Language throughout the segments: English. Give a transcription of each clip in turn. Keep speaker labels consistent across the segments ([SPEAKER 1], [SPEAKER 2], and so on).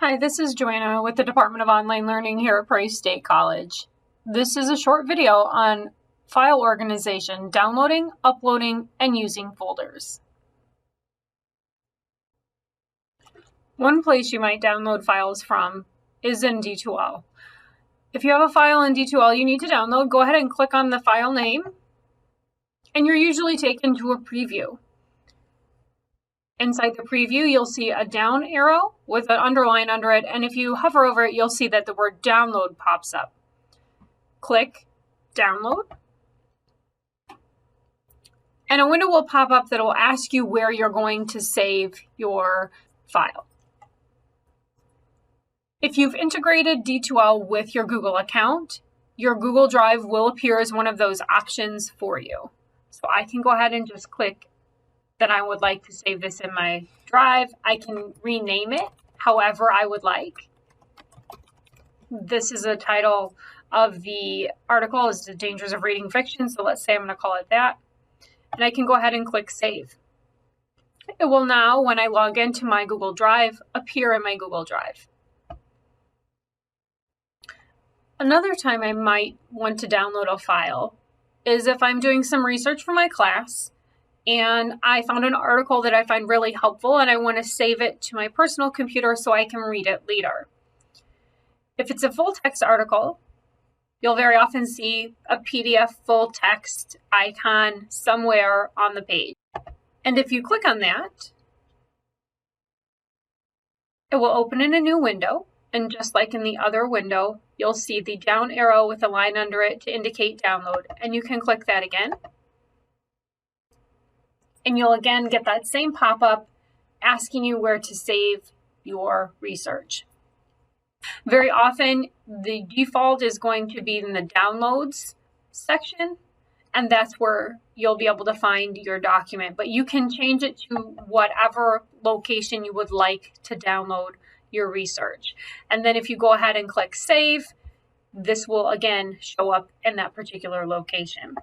[SPEAKER 1] Hi, this is Joanna with the Department of Online Learning here at Prairie State College. This is a short video on file organization, downloading, uploading, and using folders. One place you might download files from is in D2L. If you have a file in D2L you need to download, go ahead and click on the file name, and you're usually taken to a preview. Inside the preview, you'll see a down arrow with an underline under it, and if you hover over it, you'll see that the word download pops up. Click download, and a window will pop up that will ask you where you're going to save your file. If you've integrated D2L with your Google account, your Google Drive will appear as one of those options for you. So I can go ahead and just click that I would like to save this in my drive. I can rename it however I would like. This is the title of the article, is The Dangers of Reading Fiction. So let's say I'm going to call it that. And I can go ahead and click save. It will now, when I log into my Google Drive, appear in my Google Drive. Another time I might want to download a file is if I'm doing some research for my class and I found an article that I find really helpful and I want to save it to my personal computer so I can read it later. If it's a full text article, you'll very often see a PDF full text icon somewhere on the page. And if you click on that, it will open in a new window. And just like in the other window, you'll see the down arrow with a line under it to indicate download. And you can click that again. And you'll again get that same pop-up asking you where to save your research. Very often, the default is going to be in the downloads section, and that's where you'll be able to find your document. But you can change it to whatever location you would like to download your research. And then if you go ahead and click save, this will again show up in that particular location.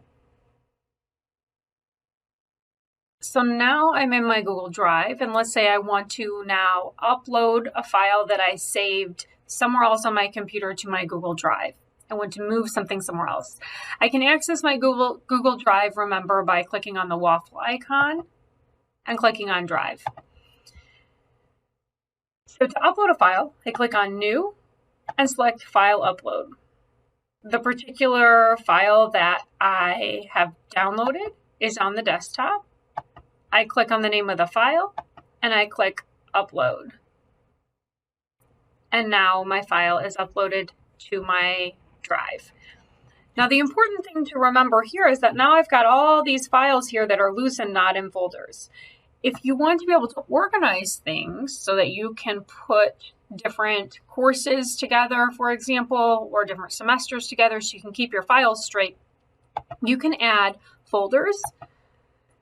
[SPEAKER 1] So now I'm in my Google Drive, and let's say I want to now upload a file that I saved somewhere else on my computer to my Google Drive. I want to move something somewhere else. I can access my Google Drive, remember, by clicking on the waffle icon and clicking on Drive. So to upload a file, I click on New and select File Upload. The particular file that I have downloaded is on the desktop. I click on the name of the file and I click Upload. And now my file is uploaded to my drive. Now the important thing to remember here is that now I've got all these files here that are loose and not in folders. If you want to be able to organize things so that you can put different courses together, for example, or different semesters together so you can keep your files straight, you can add folders.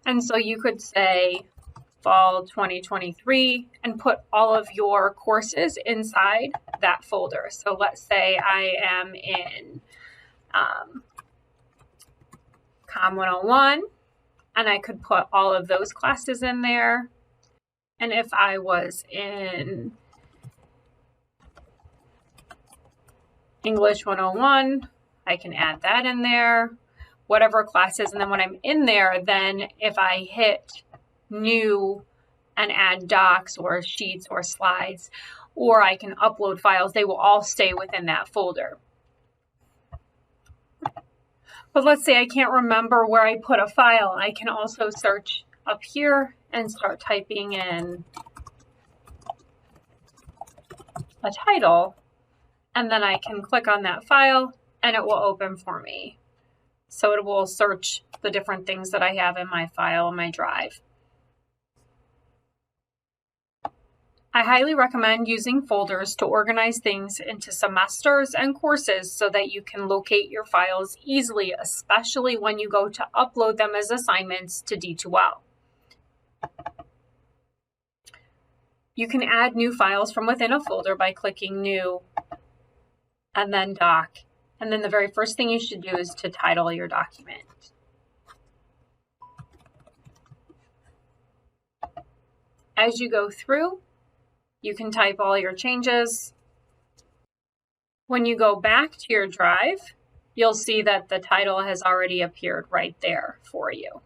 [SPEAKER 1] And so you could say Fall 2023 and put all of your courses inside that folder. So let's say I am in Com 101, and I could put all of those classes in there. And if I was in English 101, I can add that in there. Whatever classes, and then when I'm in there, then if I hit new and add docs or sheets or slides, or I can upload files, they will all stay within that folder. But let's say I can't remember where I put a file. I can also search up here and start typing in a title, and then I can click on that file and it will open for me. So it will search the different things that I have in my file in my drive. I highly recommend using folders to organize things into semesters and courses so that you can locate your files easily, especially when you go to upload them as assignments to D2L. You can add new files from within a folder by clicking New and then Doc. And then the very first thing you should do is to title your document. As you go through, You can type all your changes. When you go back to your drive, you'll see that the title has already appeared right there for you.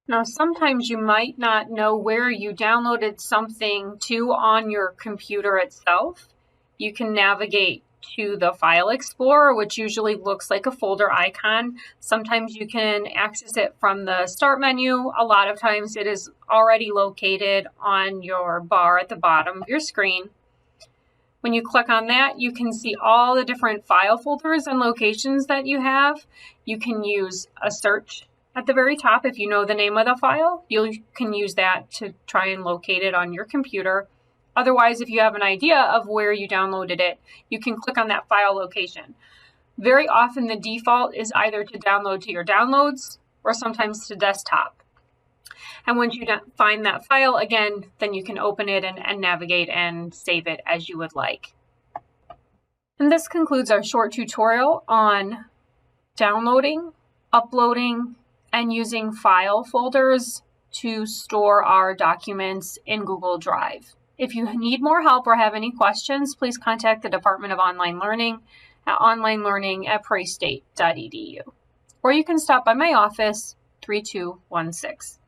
[SPEAKER 1] Now, sometimes you might not know where you downloaded something to on your computer itself. You can navigate to the File Explorer, which usually looks like a folder icon. Sometimes you can access it from the Start menu. A lot of times it is already located on your bar at the bottom of your screen. When you click on that, you can see all the different file folders and locations that you have. You can use a search at the very top. If you know the name of the file, you can use that to try and locate it on your computer. Otherwise, if you have an idea of where you downloaded it, you can click on that file location. Very often the default is either to download to your downloads or sometimes to desktop. And once you find that file again, then you can open it and navigate and save it as you would like. And this concludes our short tutorial on downloading, uploading, and using file folders to store our documents in Google Drive. If you need more help or have any questions, please contact the Department of Online Learning at onlinelearning@prairiestate.edu. Or you can stop by my office, 3216.